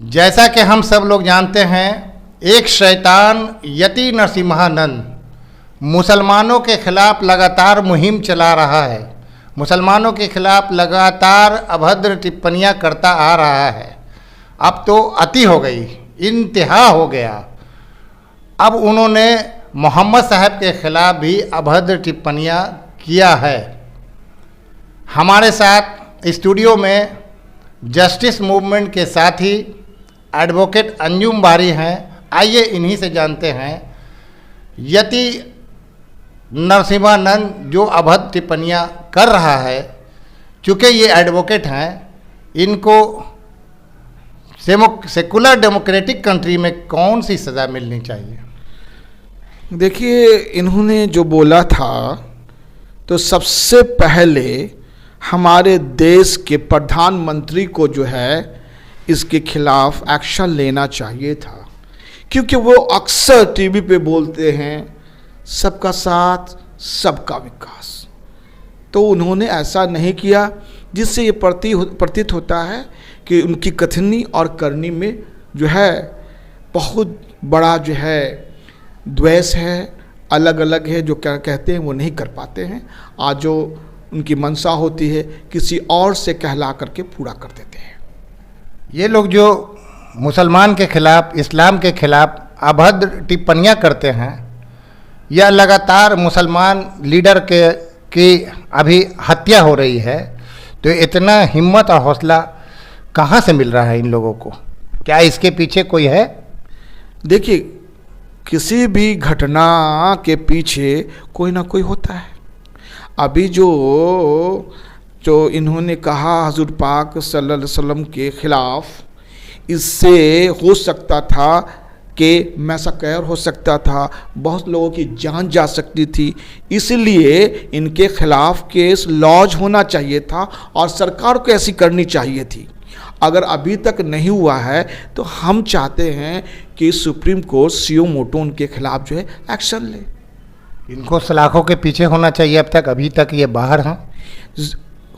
जैसा कि हम सब लोग जानते हैं, एक शैतान यति नरसिम्हानंद मुसलमानों के खिलाफ लगातार मुहिम चला रहा है, मुसलमानों के खिलाफ लगातार अभद्र टिप्पणियां करता आ रहा है। अब तो अति हो गई, इंतहा हो गया। अब उन्होंने मोहम्मद साहब के खिलाफ भी अभद्र टिप्पणियां किया है। हमारे साथ स्टूडियो में जस्टिस मूवमेंट के साथी एडवोकेट अंजुम बारी हैं। आइए इन्हीं से जानते हैं यति नरसिम्हानंद जो अभद्र टिप्पणियां कर रहा है, चूँकि ये एडवोकेट हैं, इनको सेकुलर डेमोक्रेटिक कंट्री में कौन सी सज़ा मिलनी चाहिए? देखिए, इन्होंने जो बोला था तो सबसे पहले हमारे देश के प्रधानमंत्री को जो है इसके खिलाफ एक्शन लेना चाहिए था, क्योंकि वो अक्सर टीवी पे बोलते हैं सबका साथ सबका विकास। तो उन्होंने ऐसा नहीं किया, जिससे ये प्रतीत होता है कि उनकी कथनी और करनी में जो है बहुत बड़ा जो है द्वेष है, अलग अलग है। जो क्या कहते हैं वो नहीं कर पाते हैं। आज जो उनकी मंशा होती है किसी और से कहला करके पूरा कर देते हैं। ये लोग जो मुसलमान के खिलाफ, इस्लाम के खिलाफ अभद्र टिप्पणियां करते हैं, यह लगातार मुसलमान लीडर की अभी हत्या हो रही है, तो इतना हिम्मत और हौसला कहाँ से मिल रहा है इन लोगों को? क्या इसके पीछे कोई है? देखिए, किसी भी घटना के पीछे कोई ना कोई होता है। अभी जो इन्होंने कहा हुजूर पाक सल्लल्लाहु अलैहि वसल्लम के खिलाफ, इससे हो सकता था कि मैसाकर हो सकता था, बहुत लोगों की जान जा सकती थी। इसलिए इनके खिलाफ केस लॉन्च होना चाहिए था और सरकार को ऐसी करनी चाहिए थी। अगर अभी तक नहीं हुआ है तो हम चाहते हैं कि सुप्रीम कोर्ट सुओ मोटो उनके खिलाफ जो है एक्शन ले। इनको सलाखों के पीछे होना चाहिए। अब तक अभी तक ये बाहर हैं,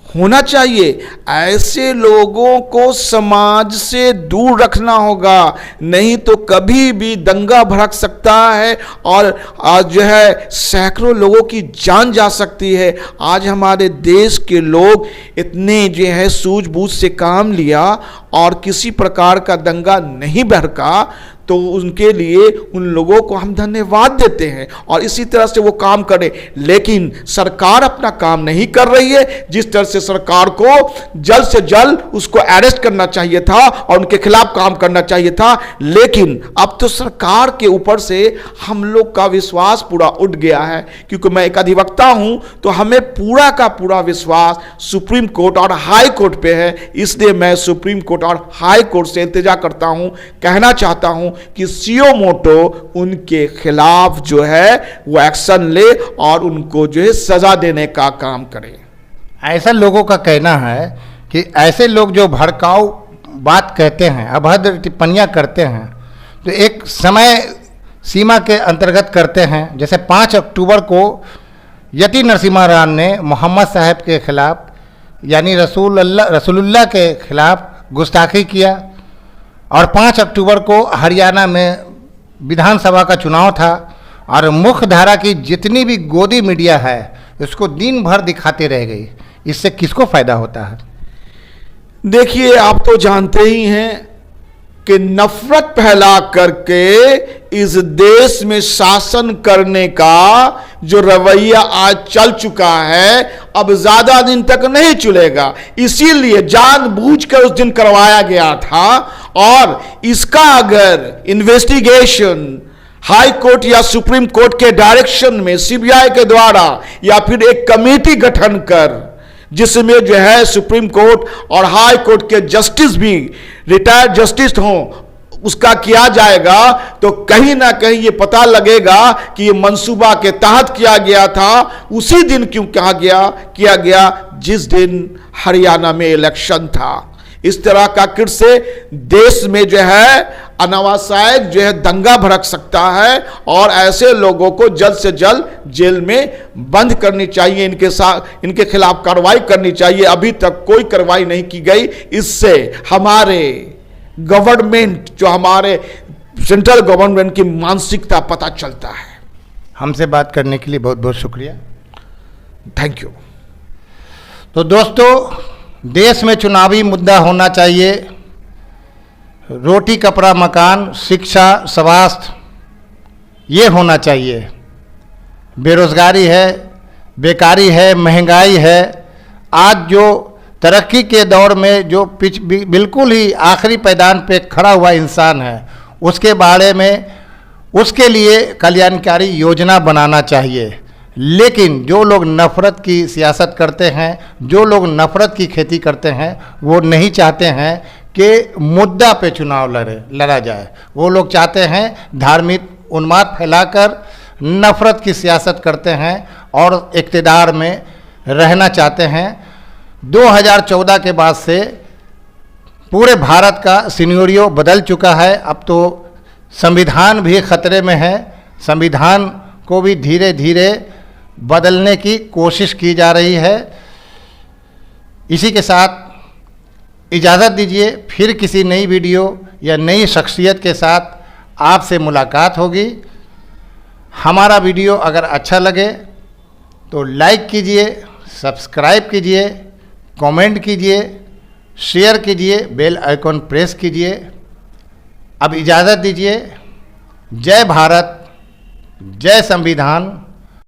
होना चाहिए। ऐसे लोगों को समाज से दूर रखना होगा, नहीं तो कभी भी दंगा भड़क सकता है और आज जो है सैकड़ों लोगों की जान जा सकती है। आज हमारे देश के लोग इतने जो है सूझबूझ से काम लिया और किसी प्रकार का दंगा नहीं भड़का, तो उनके लिए उन लोगों को हम धन्यवाद देते हैं और इसी तरह से वो काम करें। लेकिन सरकार अपना काम नहीं कर रही है। जिस तरह से सरकार को जल्द से जल्द उसको अरेस्ट करना चाहिए था और उनके खिलाफ काम करना चाहिए था, लेकिन अब तो सरकार के ऊपर से हम लोग का विश्वास पूरा उठ गया है। क्योंकि मैं एक अधिवक्ता हूं, तो हमें पूरा का पूरा विश्वास सुप्रीम कोर्ट और हाई कोर्ट पे है। इसलिए मैं सुप्रीम कोर्ट और हाई कोर्ट से इंतजा करता हूं, कहना चाहता हूं कि सुओ मोटो उनके खिलाफ जो है वो एक्शन ले और उनको जो है सजा देने का काम करे। ऐसा लोगों का कहना है कि ऐसे लोग जो भड़काऊ बात कहते हैं, अभद्र टिप्पणियां करते हैं, तो एक समय सीमा के अंतर्गत करते हैं। जैसे 5 अक्टूबर को यति नरसिम्हानंद ने मोहम्मद साहब के खिलाफ, यानी रसूलुल्लाह के खिलाफ गुस्ताखी किया, और 5 अक्टूबर को हरियाणा में विधानसभा का चुनाव था और मुख्य धारा की जितनी भी गोदी मीडिया है उसको दिन भर दिखाते रह गई। इससे किसको फायदा होता है? देखिए, आप तो जानते ही हैं कि नफरत फैला करके इस देश में शासन करने का जो रवैया आज चल चुका है, अब ज्यादा दिन तक नहीं चलेगा। इसीलिए जानबूझकर उस दिन करवाया गया था और इसका अगर इन्वेस्टिगेशन हाई कोर्ट या सुप्रीम कोर्ट के डायरेक्शन में सीबीआई के द्वारा या फिर एक कमेटी गठन कर, जिसमें जो है सुप्रीम कोर्ट और हाई कोर्ट के जस्टिस भी रिटायर्ड जस्टिस हों, उसका किया जाएगा, तो कहीं ना कहीं ये पता लगेगा कि ये मंसूबा के तहत किया गया था। उसी दिन क्यों किया गया जिस दिन हरियाणा में इलेक्शन था। इस तरह का कृत्य से देश में जो है अनावश्यक जो है दंगा भड़क सकता है और ऐसे लोगों को जल्द से जल्द जेल में बंद करनी चाहिए, इनके खिलाफ कार्रवाई करनी चाहिए। अभी तक कोई कार्रवाई नहीं की गई। इससे हमारे गवर्नमेंट, जो हमारे सेंट्रल गवर्नमेंट की मानसिकता पता चलता है। हमसे बात करने के लिए बहुत बहुत शुक्रिया। Thank you. तो दोस्तों, देश में चुनावी मुद्दा होना चाहिए रोटी कपड़ा मकान, शिक्षा, स्वास्थ्य, ये होना चाहिए। बेरोजगारी है, बेकारी है, महंगाई है। आज जो तरक्की के दौर में जो बिल्कुल ही आखिरी पैदान पे खड़ा हुआ इंसान है, उसके बारे में, उसके लिए कल्याणकारी योजना बनाना चाहिए। लेकिन जो लोग नफ़रत की सियासत करते हैं, जो लोग नफ़रत की खेती करते हैं, वो नहीं चाहते हैं कि मुद्दा पे चुनाव लड़ा जाए। वो लोग चाहते हैं धार्मिक उन्माद फैलाकर नफ़रत की सियासत करते हैं और इक़्तिदार में रहना चाहते हैं। 2014 के बाद से पूरे भारत का सिनेरियो बदल चुका है। अब तो संविधान भी खतरे में है। संविधान को भी धीरे धीरे बदलने की कोशिश की जा रही है। इसी के साथ इजाज़त दीजिए, फिर किसी नई वीडियो या नई शख्सियत के साथ आपसे मुलाकात होगी। हमारा वीडियो अगर अच्छा लगे तो लाइक कीजिए, सब्सक्राइब कीजिए, कमेंट कीजिए, शेयर कीजिए, बेल आइकॉन प्रेस कीजिए। अब इजाज़त दीजिए। जय भारत, जय संविधान।